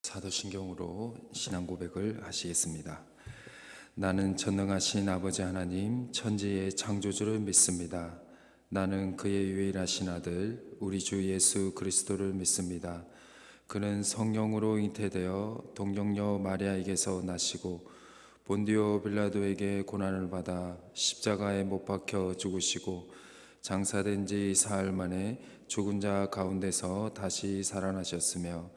사도신경으로 신앙 고백을 하시겠습니다. 나는 전능하신 아버지 하나님 천지의 창조주를 믿습니다. 나는 그의 유일하신 아들 우리 주 예수 그리스도를 믿습니다. 그는 성령으로 잉태되어 동정녀 마리아에게서 나시고 본디오 빌라도에게 고난을 받아 십자가에 못 박혀 죽으시고 장사된 지 사흘 만에 죽은 자 가운데서 다시 살아나셨으며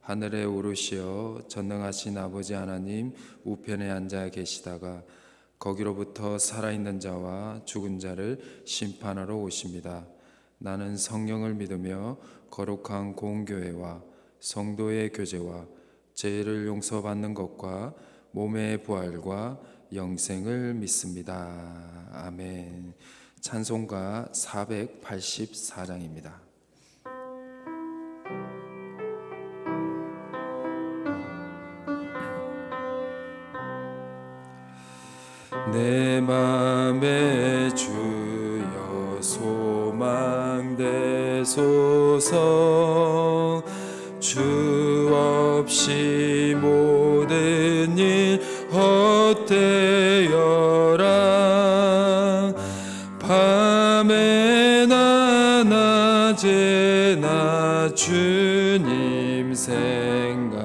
하늘에 오르시어 전능하신 아버지 하나님 우편에 앉아 계시다가 거기로부터 살아있는 자와 죽은 자를 심판하러 오십니다. 나는 성령을 믿으며 거룩한 공교회와 성도의 교제와 죄를 용서받는 것과 몸의 부활과 영생을 믿습니다. 아멘. 찬송가 484장입니다. 내 맘에 주여 소망되소서. 주 없이 모든 일 헛되어라. 밤에나 낮에나 주님 생각,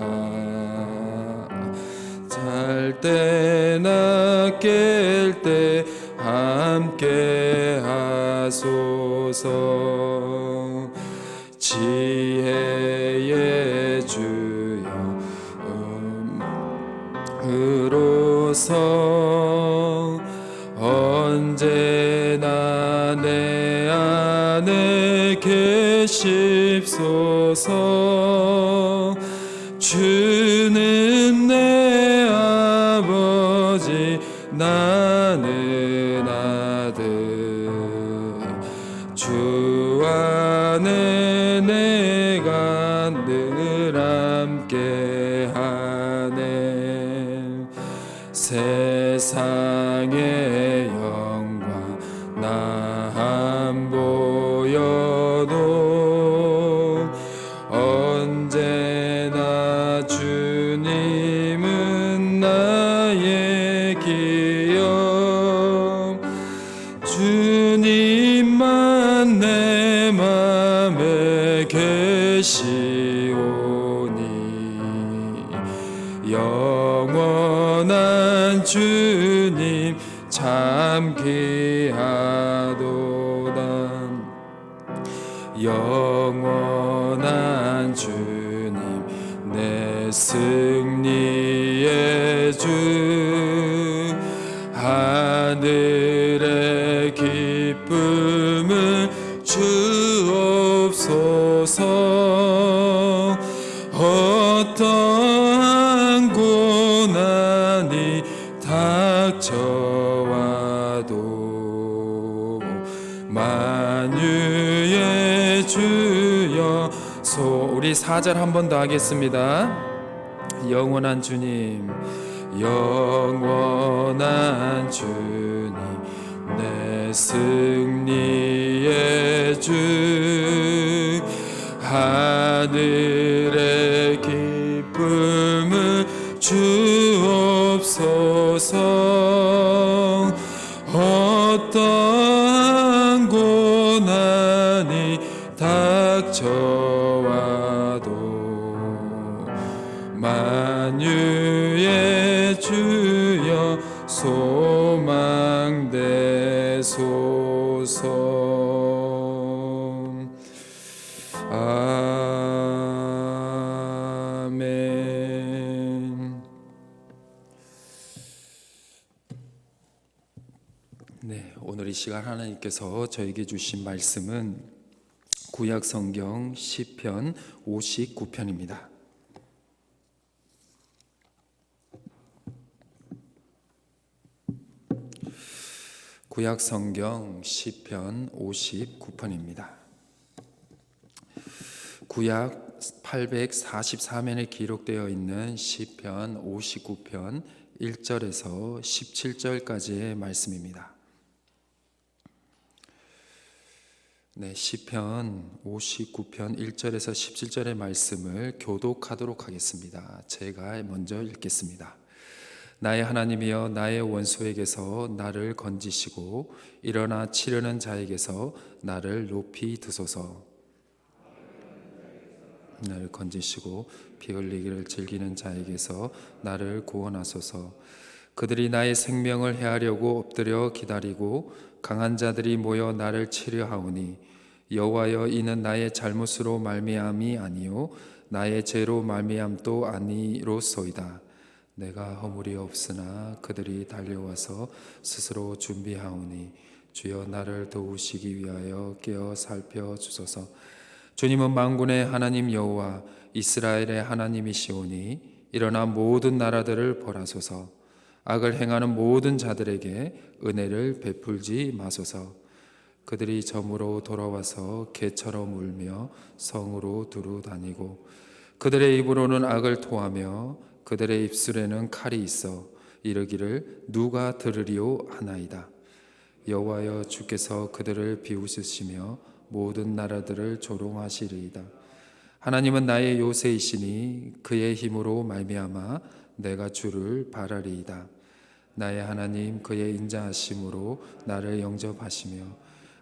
잘 때나 깰 때 함께 하소서. 지혜의 주여 으로서 언제나 내 안에 계십소서. 주는 내 아버지 나는 아들, 주 안에 내가 늘 함께 하네. 세상의 영광 나 안 보여도 언제나 주님은 나의 기억. 주님만 내 맘에 계시오니 영원한 주님 참 귀하도다. 영원한 주님 내 승리의 주, 하늘의 기쁨을 주옵소서. 어떠한 고난이 닥쳐와도 만유의 주여 우리 4절 한 번 더 하겠습니다. 영원한 주님, 영원한 주님 내 승리의 주, 하늘의 기쁨을 주옵소서. 어떠한 고난이 닥쳐와도 만유의 주여 소망되소서. 아멘. 네, 오늘 이 시간 하나님께서 저에게 주신 말씀은 구약 성경 시편 59편입니다. 구약 성경 시편 59편입니다. 구약 844면에 기록되어 있는 시편 59편 1절에서 17절까지의 말씀입니다. 네, 시편 59편 1절에서 17절의 말씀을 교독하도록 하겠습니다. 제가 먼저 읽겠습니다. 나의 하나님이여, 나의 원수에게서 나를 건지시고 일어나 치려는 자에게서 나를 높이 드소서. 나를 건지시고 피 흘리기를 즐기는 자에게서 나를 구원하소서. 그들이 나의 생명을 해하려고 엎드려 기다리고 강한 자들이 모여 나를 치려 하오니, 여호와여, 이는 나의 잘못으로 말미암이 아니요 나의 죄로 말미암도 아니로소이다. 내가 허물이 없으나 그들이 달려와서 스스로 준비하오니, 주여 나를 도우시기 위하여 깨어 살펴주소서. 주님은 만군의 하나님 여호와 이스라엘의 하나님이시오니, 일어나 모든 나라들을 벌하소서. 악을 행하는 모든 자들에게 은혜를 베풀지 마소서. 그들이 점으로 돌아와서 개처럼 울며 성으로 두루 다니고, 그들의 입으로는 악을 토하며 그들의 입술에는 칼이 있어 이르기를 누가 들으리오 하나이다. 여호와여, 주께서 그들을 비웃으시며 모든 나라들을 조롱하시리이다. 하나님은 나의 요새이시니 그의 힘으로 말미암아 내가 주를 바라리이다. 나의 하나님, 그의 인자하심으로 나를 영접하시며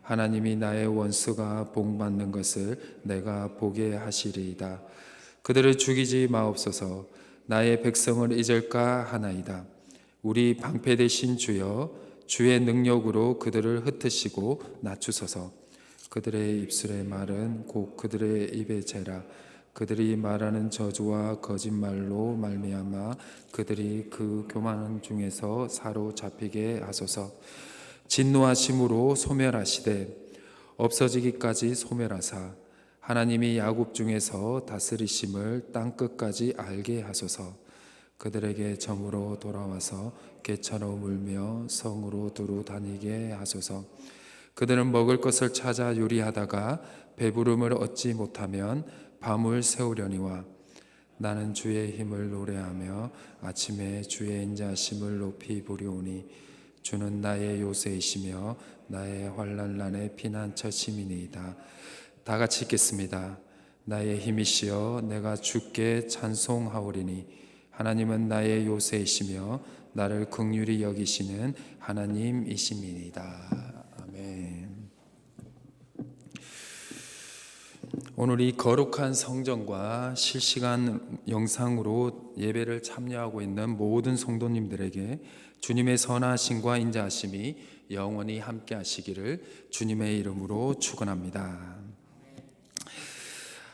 하나님이 나의 원수가 복받는 것을 내가 보게 하시리이다. 그들을 죽이지 마옵소서. 나의 백성을 잊을까 하나이다. 우리 방패 되신 주여, 주의 능력으로 그들을 흩으시고 낮추소서. 그들의 입술의 말은 곧 그들의 입의 죄라. 그들이 말하는 저주와 거짓말로 말미암아 그들이 그 교만 중에서 사로잡히게 하소서. 진노하심으로 소멸하시되 없어지기까지 소멸하사 하나님이 야곱 중에서 다스리심을 땅끝까지 알게 하소서. 그들에게 점으로 돌아와서 개처럼 울며 성으로 두루 다니게 하소서. 그들은 먹을 것을 찾아 요리하다가 배부름을 얻지 못하면 밤을 새우려니와, 나는 주의 힘을 노래하며 아침에 주의 인자하심을 높이 부르오니, 주는 나의 요새이시며 나의 환난날의 피난처심이니이다. 다 같이 읽겠습니다. 나의 힘이시여, 내가 주께 찬송하오리니, 하나님은 나의 요새이시며 나를 긍휼히 여기시는 하나님이심이니이다. 아멘. 오늘 이 거룩한 성전과 실시간 영상으로 예배를 참여하고 있는 모든 성도님들에게 주님의 선하심과 인자하심이 영원히 함께 하시기를 주님의 이름으로 축원합니다.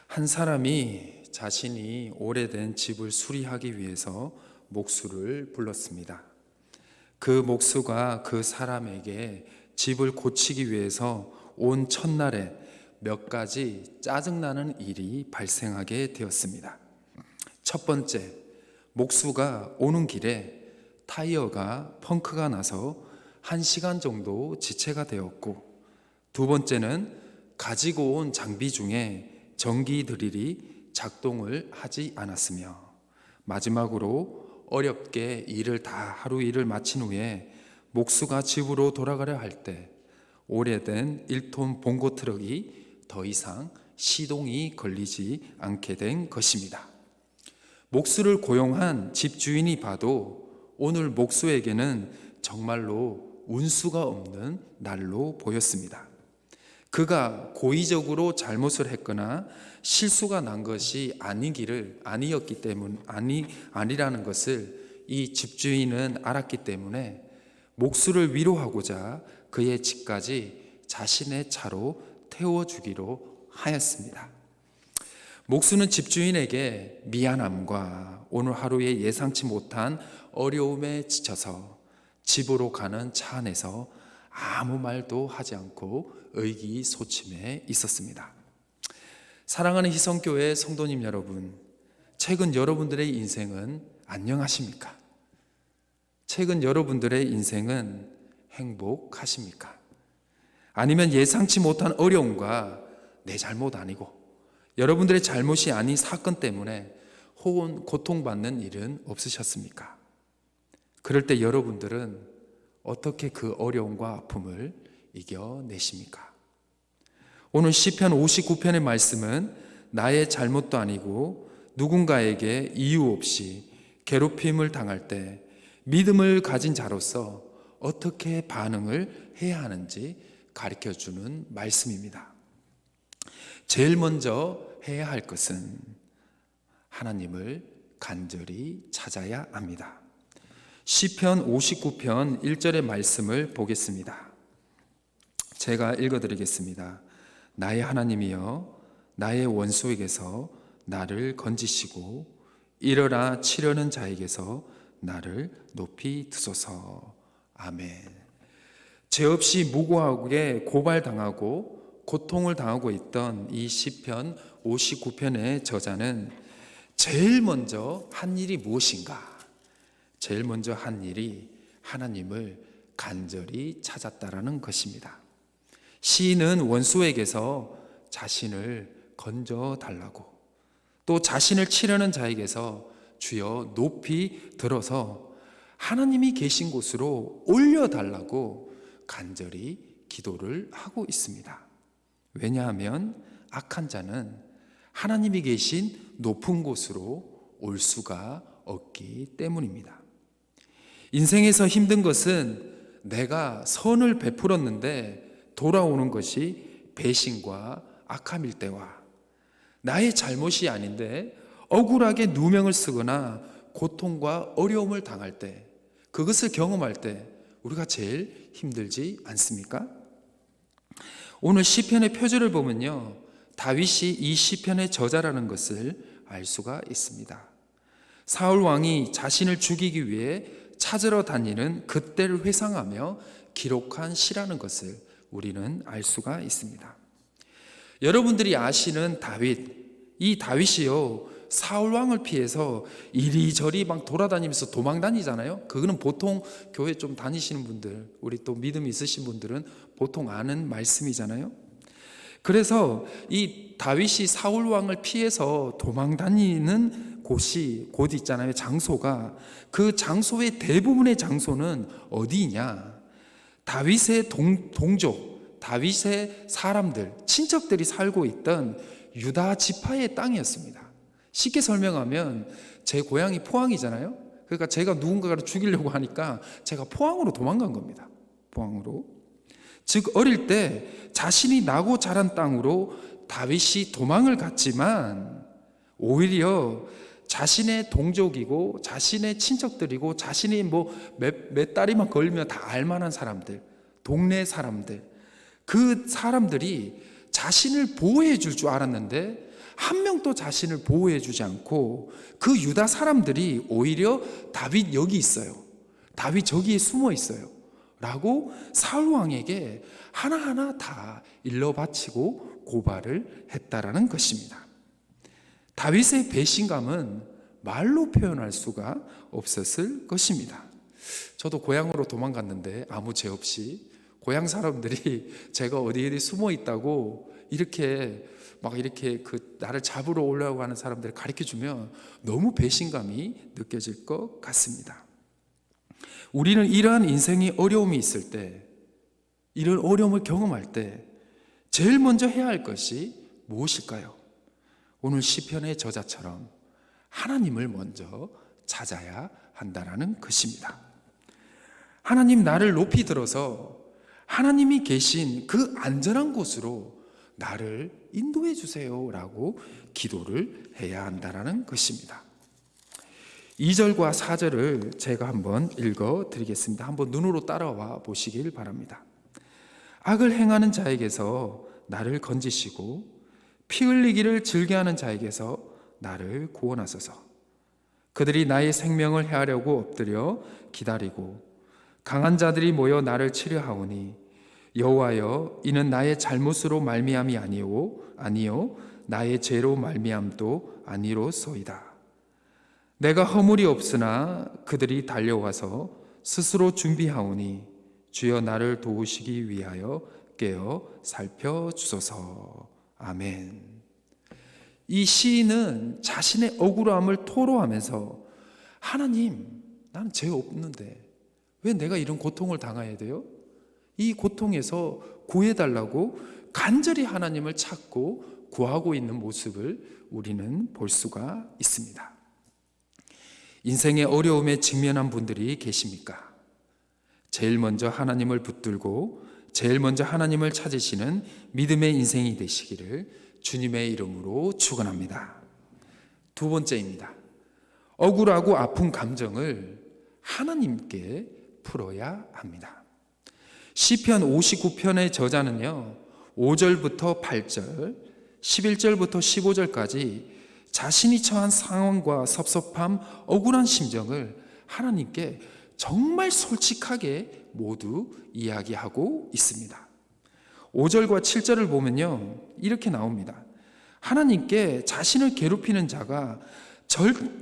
한 사람이 자신이 오래된 집을 수리하기 위해서 목수를 불렀습니다. 그 목수가 그 사람에게 집을 고치기 위해서 온 첫날에 몇 가지 짜증나는 일이 발생하게 되었습니다. 첫 번째, 목수가 오는 길에 타이어가 펑크가 나서 1시간 정도 지체가 되었고, 두 번째는 가지고 온 장비 중에 전기 드릴이 작동을 하지 않았으며, 마지막으로 어렵게 하루 일을 마친 후에 목수가 집으로 돌아가려 할 때 오래된 1톤 봉고 트럭이 더 이상 시동이 걸리지 않게 된 것입니다. 목수를 고용한 집주인이 봐도 오늘 목수에게는 정말로 운수가 없는 날로 보였습니다. 그가 고의적으로 잘못을 했거나 실수가 난 것이 아니라는 것을 이 집주인은 알았기 때문에 목수를 위로하고자 그의 집까지 자신의 차로 태워주기로 하였습니다. 목수는 집주인에게 미안함과 오늘 하루에 예상치 못한 어려움에 지쳐서 집으로 가는 차 안에서 아무 말도 하지 않고 의기소침해 있었습니다. 사랑하는 희성교회 성도님 여러분, 최근 여러분들의 인생은 안녕하십니까? 최근 여러분들의 인생은 행복하십니까? 아니면 예상치 못한 어려움과 내 잘못 아니고 여러분들의 잘못이 아닌 사건 때문에 혹은 고통받는 일은 없으셨습니까? 그럴 때 여러분들은 어떻게 그 어려움과 아픔을 이겨내십니까? 오늘 시편 59편의 말씀은 나의 잘못도 아니고 누군가에게 이유 없이 괴롭힘을 당할 때 믿음을 가진 자로서 어떻게 반응을 해야 하는지 가르쳐주는 말씀입니다. 제일 먼저 해야 할 것은 하나님을 간절히 찾아야 합니다. 시편 59편 1절의 말씀을 보겠습니다. 제가 읽어드리겠습니다. 나의 하나님이여, 나의 원수에게서 나를 건지시고 이르라 치려는 자에게서 나를 높이 드소서. 아멘. 죄 없이 무고하게 고발당하고 고통을 당하고 있던 이 시편 59편의 저자는 제일 먼저 한 일이 무엇인가? 제일 먼저 한 일이 하나님을 간절히 찾았다라는 것입니다. 시인은 원수에게서 자신을 건져 달라고, 또 자신을 치려는 자에게서 주여 높이 들어서 하나님이 계신 곳으로 올려달라고 간절히 기도를 하고 있습니다. 왜냐하면 악한 자는 하나님이 계신 높은 곳으로 올 수가 없기 때문입니다. 인생에서 힘든 것은 내가 선을 베풀었는데 돌아오는 것이 배신과 악함일 때와 나의 잘못이 아닌데 억울하게 누명을 쓰거나 고통과 어려움을 당할 때, 그것을 경험할 때 우리가 제일 힘들지 않습니까? 오늘 시편의 표절을 보면요, 다윗이 이 시편의 저자라는 것을 알 수가 있습니다. 사울 왕이 자신을 죽이기 위해 찾으러 다니는 그때를 회상하며 기록한 시라는 것을 우리는 알 수가 있습니다. 여러분들이 아시는 다윗, 이 다윗이요, 사울 왕을 피해서 이리저리 막 돌아다니면서 도망 다니잖아요. 그거는 보통 교회 좀 다니시는 분들, 우리 또 믿음이 있으신 분들은 보통 아는 말씀이잖아요. 그래서 이 다윗이 사울 왕을 피해서 도망 다니는 곳 있잖아요. 장소가, 그 장소의 대부분의 장소는 어디냐? 다윗의 동족, 다윗의 사람들, 친척들이 살고 있던 유다 지파의 땅이었습니다. 쉽게 설명하면 제 고향이 포항이잖아요. 그러니까 제가 누군가를 죽이려고 하니까 제가 포항으로 도망간 겁니다. 포항으로. 즉 어릴 때 자신이 나고 자란 땅으로 다윗이 도망을 갔지만 오히려 자신의 동족이고 자신의 친척들이고 자신이 몇 다리만 걸면 다 알만한 사람들, 동네 사람들, 그 사람들이 자신을 보호해 줄 줄 알았는데 한 명도 자신을 보호해 주지 않고 그 유다 사람들이 오히려 다윗 여기 있어요, 다윗 저기에 숨어 있어요 라고 사울 왕에게 하나하나 다 일러 바치고 고발을 했다라는 것입니다. 다윗의 배신감은 말로 표현할 수가 없었을 것입니다. 저도 고향으로 도망갔는데 아무 죄 없이 고향 사람들이 제가 어디 숨어 있다고 이렇게 나를 잡으러 오려고 하는 사람들을 가르쳐 주면 너무 배신감이 느껴질 것 같습니다. 우리는 이러한 인생의 어려움이 있을 때, 이런 어려움을 경험할 때 제일 먼저 해야 할 것이 무엇일까요? 오늘 시편의 저자처럼 하나님을 먼저 찾아야 한다는 것입니다. 하나님, 나를 높이 들어서 하나님이 계신 그 안전한 곳으로 나를 인도해 주세요 라고 기도를 해야 한다는 것입니다. 2절과 4절을 제가 한번 읽어 드리겠습니다. 한번 눈으로 따라와 보시길 바랍니다. 악을 행하는 자에게서 나를 건지시고 피 흘리기를 즐겨하는 자에게서 나를 구원하소서. 그들이 나의 생명을 해하려고 엎드려 기다리고 강한 자들이 모여 나를 치려 하오니 여호와여, 이는 나의 잘못으로 말미암이 아니요 나의 죄로 말미암도 아니로소이다. 내가 허물이 없으나 그들이 달려와서 스스로 준비하오니 주여 나를 도우시기 위하여 깨어 살펴주소서. 아멘. 이 시인은 자신의 억울함을 토로하면서 하나님, 나는 죄 없는데 왜 내가 이런 고통을 당해야 돼요? 이 고통에서 구해달라고 간절히 하나님을 찾고 구하고 있는 모습을 우리는 볼 수가 있습니다. 인생의 어려움에 직면한 분들이 계십니까? 제일 먼저 하나님을 붙들고 제일 먼저 하나님을 찾으시는 믿음의 인생이 되시기를 주님의 이름으로 축원합니다. 두 번째입니다. 억울하고 아픈 감정을 하나님께 풀어야 합니다. 시편 59편의 저자는요, 5절부터 8절, 11절부터 15절까지 자신이 처한 상황과 섭섭함, 억울한 심정을 하나님께 정말 솔직하게 모두 이야기하고 있습니다. 5절과 7절을 보면요, 이렇게 나옵니다. 하나님께 자신을 괴롭히는 자가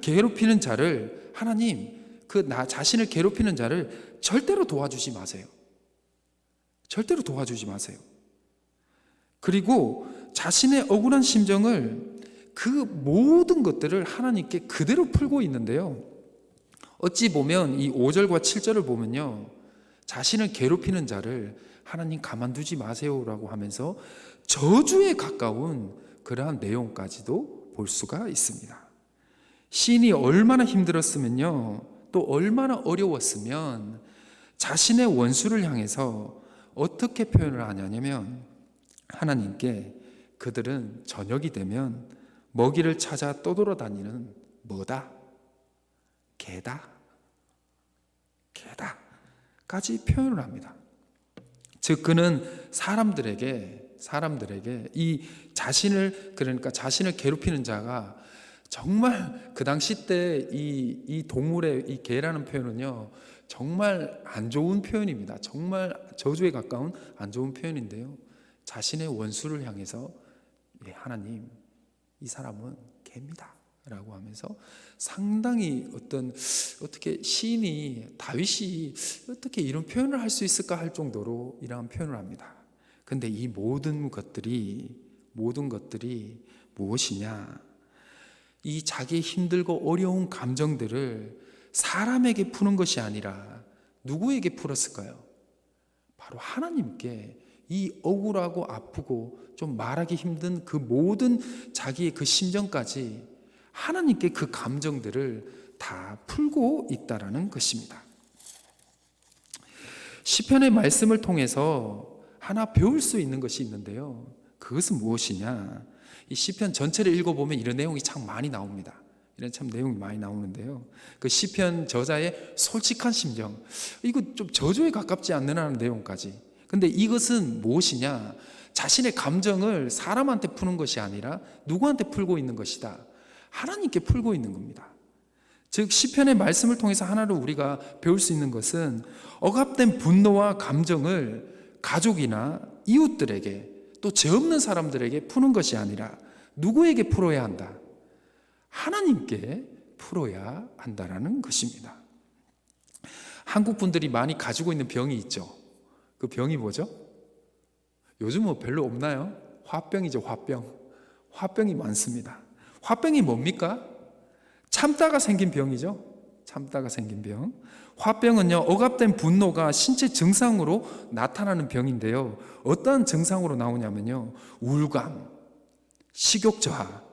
괴롭히는 자를 하나님, 나 자신을 괴롭히는 자를 절대로 도와주지 마세요. 절대로 도와주지 마세요. 그리고 자신의 억울한 심정을 그 모든 것들을 하나님께 그대로 풀고 있는데요, 어찌 보면 이 5절과 7절을 보면요, 자신을 괴롭히는 자를 하나님 가만두지 마세요라고 하면서 저주에 가까운 그러한 내용까지도 볼 수가 있습니다. 시인이 얼마나 힘들었으면요, 또 얼마나 어려웠으면 자신의 원수를 향해서 어떻게 표현을 하냐면, 하나님께 그들은 저녁이 되면 먹이를 찾아 떠돌아다니는 뭐다? 개다? 개다까지 표현을 합니다. 즉 그는 사람들에게 이 자신을, 그러니까 자신을 괴롭히는 자가 정말 그 당시 때 이 동물의 이 개라는 표현은요, 정말 안 좋은 표현입니다. 정말 저주에 가까운 안 좋은 표현인데요, 자신의 원수를 향해서 하나님, 이 사람은 개입니다 라고 하면서 상당히 어떻게 시인이, 다윗이 어떻게 이런 표현을 할 수 있을까 할 정도로 이러한 표현을 합니다. 근데 이 모든 것들이 무엇이냐? 이 자기의 힘들고 어려운 감정들을 사람에게 푸는 것이 아니라 누구에게 풀었을까요? 바로 하나님께 이 억울하고 아프고 좀 말하기 힘든 그 모든 자기의 그 심정까지 하나님께 그 감정들을 다 풀고 있다라는 것입니다. 시편의 말씀을 통해서 하나 배울 수 있는 것이 있는데요, 그것은 무엇이냐? 이 시편 전체를 읽어보면 이런 내용이 참 많이 나옵니다. 이런 참 내용이 많이 나오는데요, 그 시편 저자의 솔직한 심정, 이거 좀 저주에 가깝지 않느냐는 내용까지. 근데 이것은 무엇이냐? 자신의 감정을 사람한테 푸는 것이 아니라 누구한테 풀고 있는 것이다? 하나님께 풀고 있는 겁니다. 즉 시편의 말씀을 통해서 하나로 우리가 배울 수 있는 것은 억압된 분노와 감정을 가족이나 이웃들에게, 또 죄 없는 사람들에게 푸는 것이 아니라 누구에게 풀어야 한다? 하나님께 풀어야 한다라는 것입니다. 한국 분들이 많이 가지고 있는 병이 있죠. 그 병이 뭐죠? 요즘 뭐 별로 없나요? 화병이죠. 화병이 많습니다. 화병이 뭡니까? 참다가 생긴 병이죠. 참다가 생긴 병. 화병은요, 억압된 분노가 신체 증상으로 나타나는 병인데요, 어떠한 증상으로 나오냐면요, 우울감, 식욕 저하,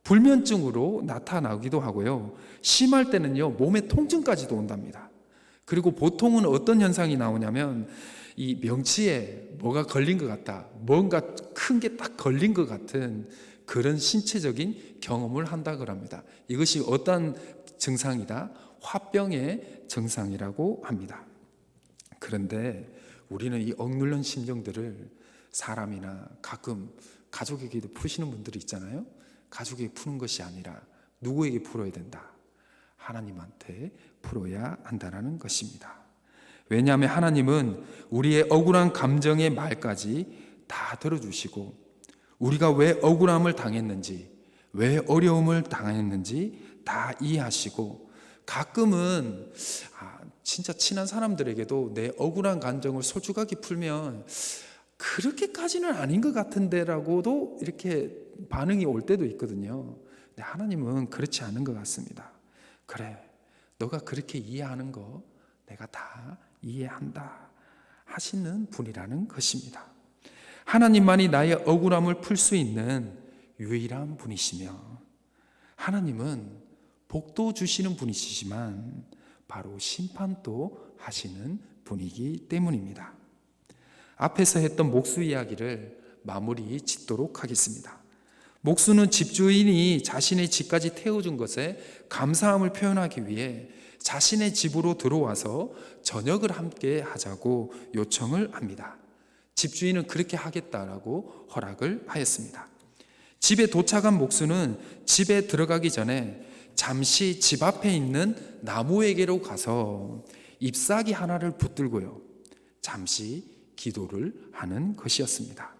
불면증으로 나타나기도 하고요, 심할 때는요 몸에 통증까지도 온답니다. 그리고 보통은 어떤 현상이 나오냐면 이 명치에 뭐가 걸린 것 같다, 뭔가 큰 게 딱 걸린 것 같은 그런 신체적인 경험을 한다고 합니다. 이것이 어떤 증상이다? 화병의 증상이라고 합니다. 그런데 우리는 이 억눌린 심정들을 사람이나 가끔 가족에게도 푸시는 분들이 있잖아요. 가족에게 푸는 것이 아니라 누구에게 풀어야 된다? 하나님한테 풀어야 한다는 것입니다. 왜냐하면 하나님은 우리의 억울한 감정의 말까지 다 들어주시고, 우리가 왜 억울함을 당했는지, 왜 어려움을 당했는지 다 이해하시고, 가끔은 진짜 친한 사람들에게도 내 억울한 감정을 솔직하게 풀면 그렇게까지는 아닌 것 같은데라고도 이렇게 반응이 올 때도 있거든요. 근데 하나님은 그렇지 않은 것 같습니다. 그래, 너가 그렇게 이해하는 거 내가 다 이해한다 하시는 분이라는 것입니다. 하나님만이 나의 억울함을 풀 수 있는 유일한 분이시며, 하나님은 복도 주시는 분이시지만 바로 심판도 하시는 분이기 때문입니다. 앞에서 했던 목수 이야기를 마무리 짓도록 하겠습니다. 목수는 집주인이 자신의 집까지 태워준 것에 감사함을 표현하기 위해 자신의 집으로 들어와서 저녁을 함께 하자고 요청을 합니다. 집주인은 그렇게 하겠다라고 허락을 하였습니다. 집에 도착한 목수는 집에 들어가기 전에 잠시 집 앞에 있는 나무에게로 가서 잎사귀 하나를 붙들고요, 잠시 기도를 하는 것이었습니다.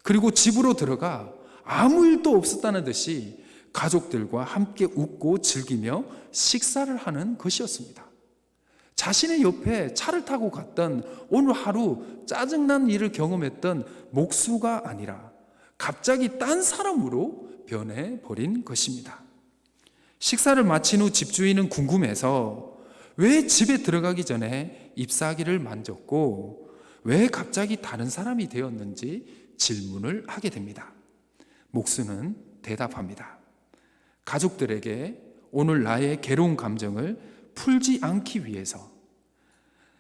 그리고 집으로 들어가 아무 일도 없었다는 듯이 가족들과 함께 웃고 즐기며 식사를 하는 것이었습니다. 자신의 옆에 차를 타고 갔던, 오늘 하루 짜증난 일을 경험했던 목수가 아니라 갑자기 딴 사람으로 변해버린 것입니다. 식사를 마친 후 집주인은 궁금해서 왜 집에 들어가기 전에 잎사귀를 만졌고 왜 갑자기 다른 사람이 되었는지 질문을 하게 됩니다. 목수는 대답합니다. 가족들에게 오늘 나의 괴로운 감정을 풀지 않기 위해서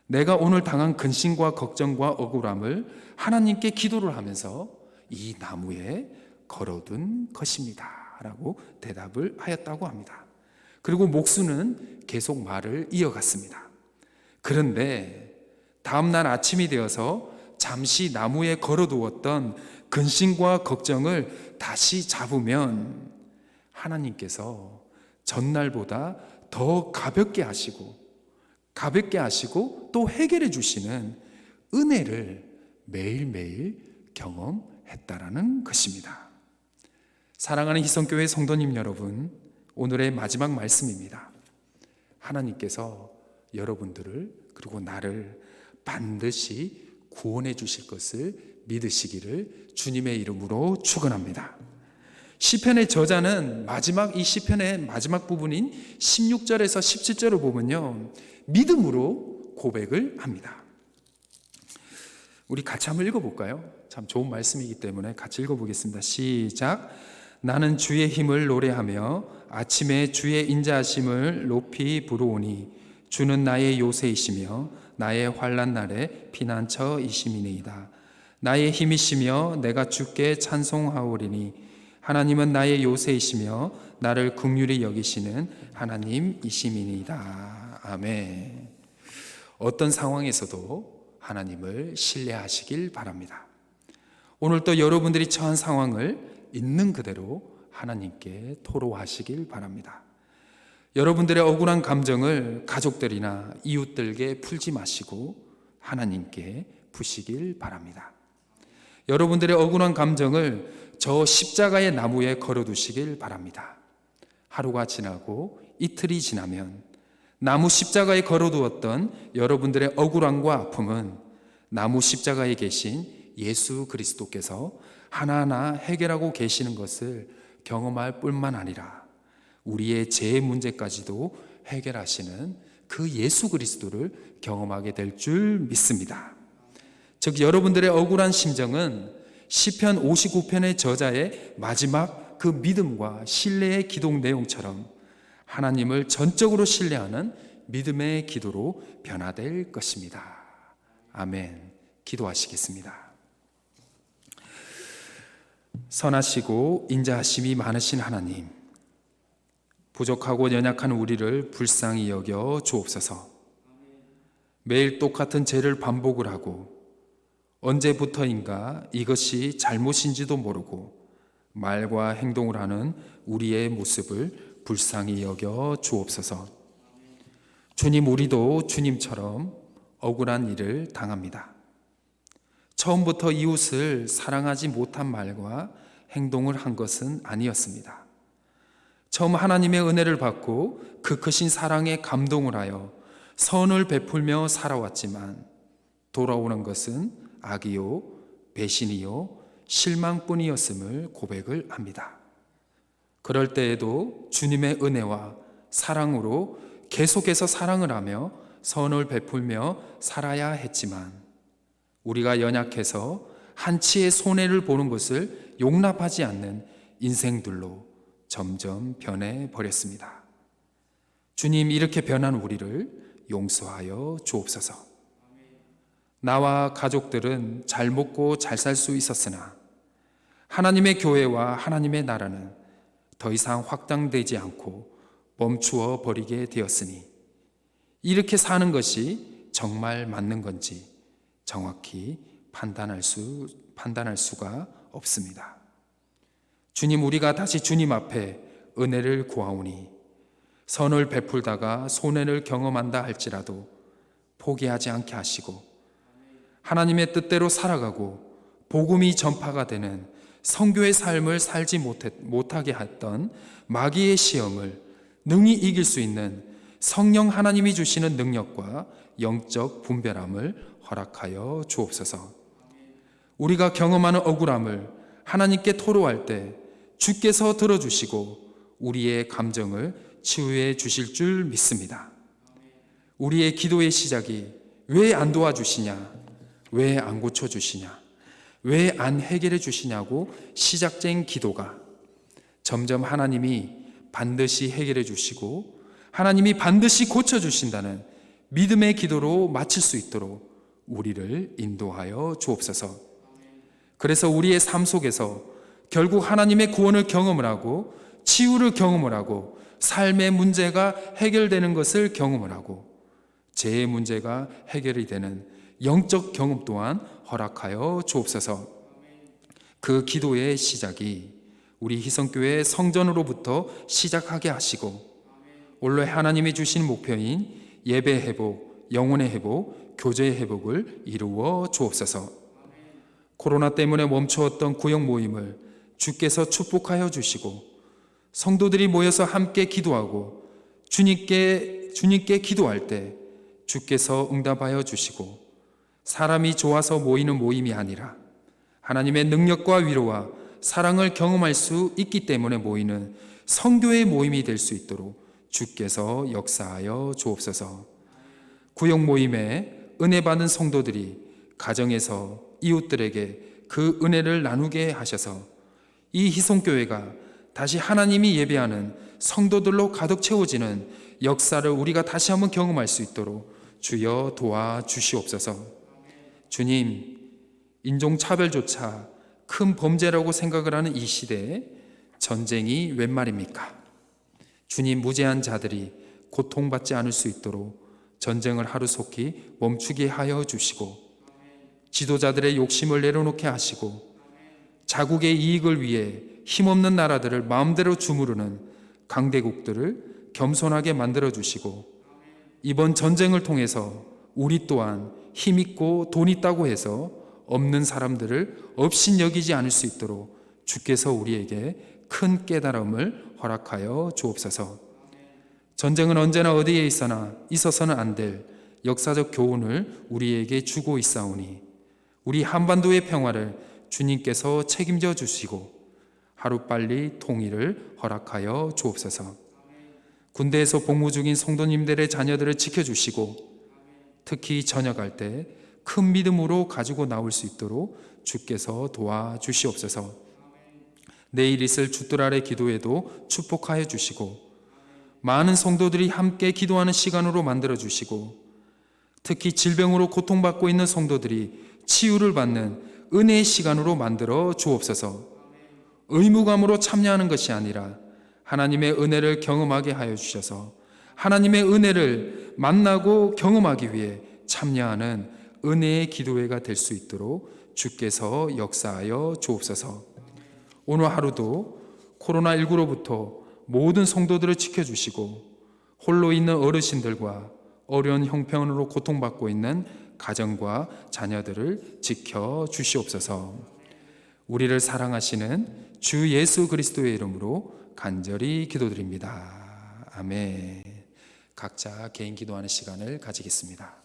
내가 오늘 당한 근심과 걱정과 억울함을 하나님께 기도를 하면서 이 나무에 걸어둔 것입니다 라고 대답을 하였다고 합니다. 그리고 목수는 계속 말을 이어갔습니다. 그런데 다음날 아침이 되어서 잠시 나무에 걸어두었던 근심과 걱정을 다시 잡으면 하나님께서 전날보다 더 가볍게 하시고 또 해결해 주시는 은혜를 매일매일 경험했다라는 것입니다. 사랑하는 희성교회 성도님 여러분, 오늘의 마지막 말씀입니다. 하나님께서 여러분들을 그리고 나를 반드시 구원해 주실 것을 믿으시기를 주님의 이름으로 축원합니다. 시편의 저자는 이 시편의 마지막 부분인 16절에서 17절을 보면요, 믿음으로 고백을 합니다. 우리 같이 한번 읽어볼까요? 참 좋은 말씀이기 때문에 같이 읽어보겠습니다. 시작. 나는 주의 힘을 노래하며 아침에 주의 인자하심을 높이 부르오니 주는 나의 요새이시며 나의 환난 날에 피난처이심이니이다. 나의 힘이시며 내가 주께 찬송하오리니 하나님은 나의 요새이시며 나를 긍휼히 여기시는 하나님이심이니이다. 아멘. 어떤 상황에서도 하나님을 신뢰하시길 바랍니다. 오늘 또 여러분들이 처한 상황을 있는 그대로 하나님께 토로하시길 바랍니다. 여러분들의 억울한 감정을 가족들이나 이웃들에게 풀지 마시고 하나님께 푸시길 바랍니다. 여러분들의 억울한 감정을 저 십자가의 나무에 걸어두시길 바랍니다. 하루가 지나고 이틀이 지나면 나무 십자가에 걸어두었던 여러분들의 억울함과 아픔은 나무 십자가에 계신 예수 그리스도께서 하나하나 해결하고 계시는 것을 경험할 뿐만 아니라 우리의 죄 문제까지도 해결하시는 그 예수 그리스도를 경험하게 될 줄 믿습니다. 즉 여러분들의 억울한 심정은 시편 59편의 저자의 마지막 그 믿음과 신뢰의 기도 내용처럼 하나님을 전적으로 신뢰하는 믿음의 기도로 변화될 것입니다. 아멘. 기도하시겠습니다. 선하시고 인자하심이 많으신 하나님, 부족하고 연약한 우리를 불쌍히 여겨 주옵소서. 매일 똑같은 죄를 반복을 하고 언제부터인가 이것이 잘못인지도 모르고 말과 행동을 하는 우리의 모습을 불쌍히 여겨 주옵소서. 주님, 우리도 주님처럼 억울한 일을 당합니다. 처음부터 이웃을 사랑하지 못한 말과 행동을 한 것은 아니었습니다. 처음 하나님의 은혜를 받고 그 크신 사랑에 감동을 하여 선을 베풀며 살아왔지만 돌아오는 것은 악이요, 배신이요, 실망뿐이었음을 고백을 합니다. 그럴 때에도 주님의 은혜와 사랑으로 계속해서 사랑을 하며 선을 베풀며 살아야 했지만 우리가 연약해서 한치의 손해를 보는 것을 용납하지 않는 인생들로 점점 변해 버렸습니다. 주님, 이렇게 변한 우리를 용서하여 주옵소서. 나와 가족들은 잘 먹고 잘 살 수 있었으나 하나님의 교회와 하나님의 나라는 더 이상 확장되지 않고 멈추어 버리게 되었으니 이렇게 사는 것이 정말 맞는 건지 정확히 판단할 수가 없습니다. 주님, 우리가 다시 주님 앞에 은혜를 구하오니 선을 베풀다가 손해를 경험한다 할지라도 포기하지 않게 하시고 하나님의 뜻대로 살아가고 복음이 전파가 되는 성교의 삶을 살지 못하게 했던 마귀의 시험을 능히 이길 수 있는 성령 하나님이 주시는 능력과 영적 분별함을 허락하여 주옵소서. 우리가 경험하는 억울함을 하나님께 토로할 때 주께서 들어주시고 우리의 감정을 치유해 주실 줄 믿습니다. 우리의 기도의 시작이 왜 안 도와주시냐, 왜 안 고쳐주시냐, 왜 안 해결해 주시냐고 시작된 기도가 점점 하나님이 반드시 해결해 주시고 하나님이 반드시 고쳐주신다는 믿음의 기도로 마칠 수 있도록 우리를 인도하여 주옵소서. 그래서 우리의 삶 속에서 결국 하나님의 구원을 경험을 하고 치유를 경험을 하고 삶의 문제가 해결되는 것을 경험을 하고 죄의 문제가 해결이 되는 영적 경험 또한 허락하여 주옵소서. 그 기도의 시작이 우리 희성교회 성전으로부터 시작하게 하시고 원래 하나님이 주신 목표인 예배 회복, 영혼의 회복, 교제의 회복을 이루어 주옵소서. 코로나 때문에 멈추었던 구역 모임을 주께서 축복하여 주시고 성도들이 모여서 함께 기도하고 주님께 기도할 때 주께서 응답하여 주시고 사람이 좋아서 모이는 모임이 아니라 하나님의 능력과 위로와 사랑을 경험할 수 있기 때문에 모이는 성교의 모임이 될 수 있도록 주께서 역사하여 주옵소서. 구역 모임에 은혜 받은 성도들이 가정에서 이웃들에게 그 은혜를 나누게 하셔서 이 희송교회가 다시 하나님이 예배하는 성도들로 가득 채워지는 역사를 우리가 다시 한번 경험할 수 있도록 주여 도와주시옵소서. 주님, 인종차별조차 큰 범죄라고 생각을 하는 이 시대에 전쟁이 웬 말입니까? 주님, 무죄한 자들이 고통받지 않을 수 있도록 전쟁을 하루속히 멈추게 하여 주시고 지도자들의 욕심을 내려놓게 하시고 자국의 이익을 위해 힘없는 나라들을 마음대로 주무르는 강대국들을 겸손하게 만들어 주시고 이번 전쟁을 통해서 우리 또한 힘있고 돈 있다고 해서 없는 사람들을 업신여기지 않을 수 있도록 주께서 우리에게 큰 깨달음을 허락하여 주옵소서. 전쟁은 언제나 어디에 있어서는 안 될 역사적 교훈을 우리에게 주고 있사오니 우리 한반도의 평화를 주님께서 책임져 주시고 하루빨리 통일을 허락하여 주옵소서. 군대에서 복무 중인 성도님들의 자녀들을 지켜주시고 특히 전역할 때 큰 믿음으로 가지고 나올 수 있도록 주께서 도와주시옵소서. 내일 있을 주뜰 아래 기도에도 축복하여 주시고 많은 성도들이 함께 기도하는 시간으로 만들어 주시고 특히 질병으로 고통받고 있는 성도들이 치유를 받는 은혜의 시간으로 만들어 주옵소서. 의무감으로 참여하는 것이 아니라 하나님의 은혜를 경험하게 하여 주셔서 하나님의 은혜를 만나고 경험하기 위해 참여하는 은혜의 기도회가 될 수 있도록 주께서 역사하여 주옵소서. 오늘 하루도 코로나19로부터 모든 성도들을 지켜주시고 홀로 있는 어르신들과 어려운 형편으로 고통받고 있는 가정과 자녀들을 지켜주시옵소서. 우리를 사랑하시는 주 예수 그리스도의 이름으로 간절히 기도드립니다. 아멘. 각자 개인 기도하는 시간을 가지겠습니다.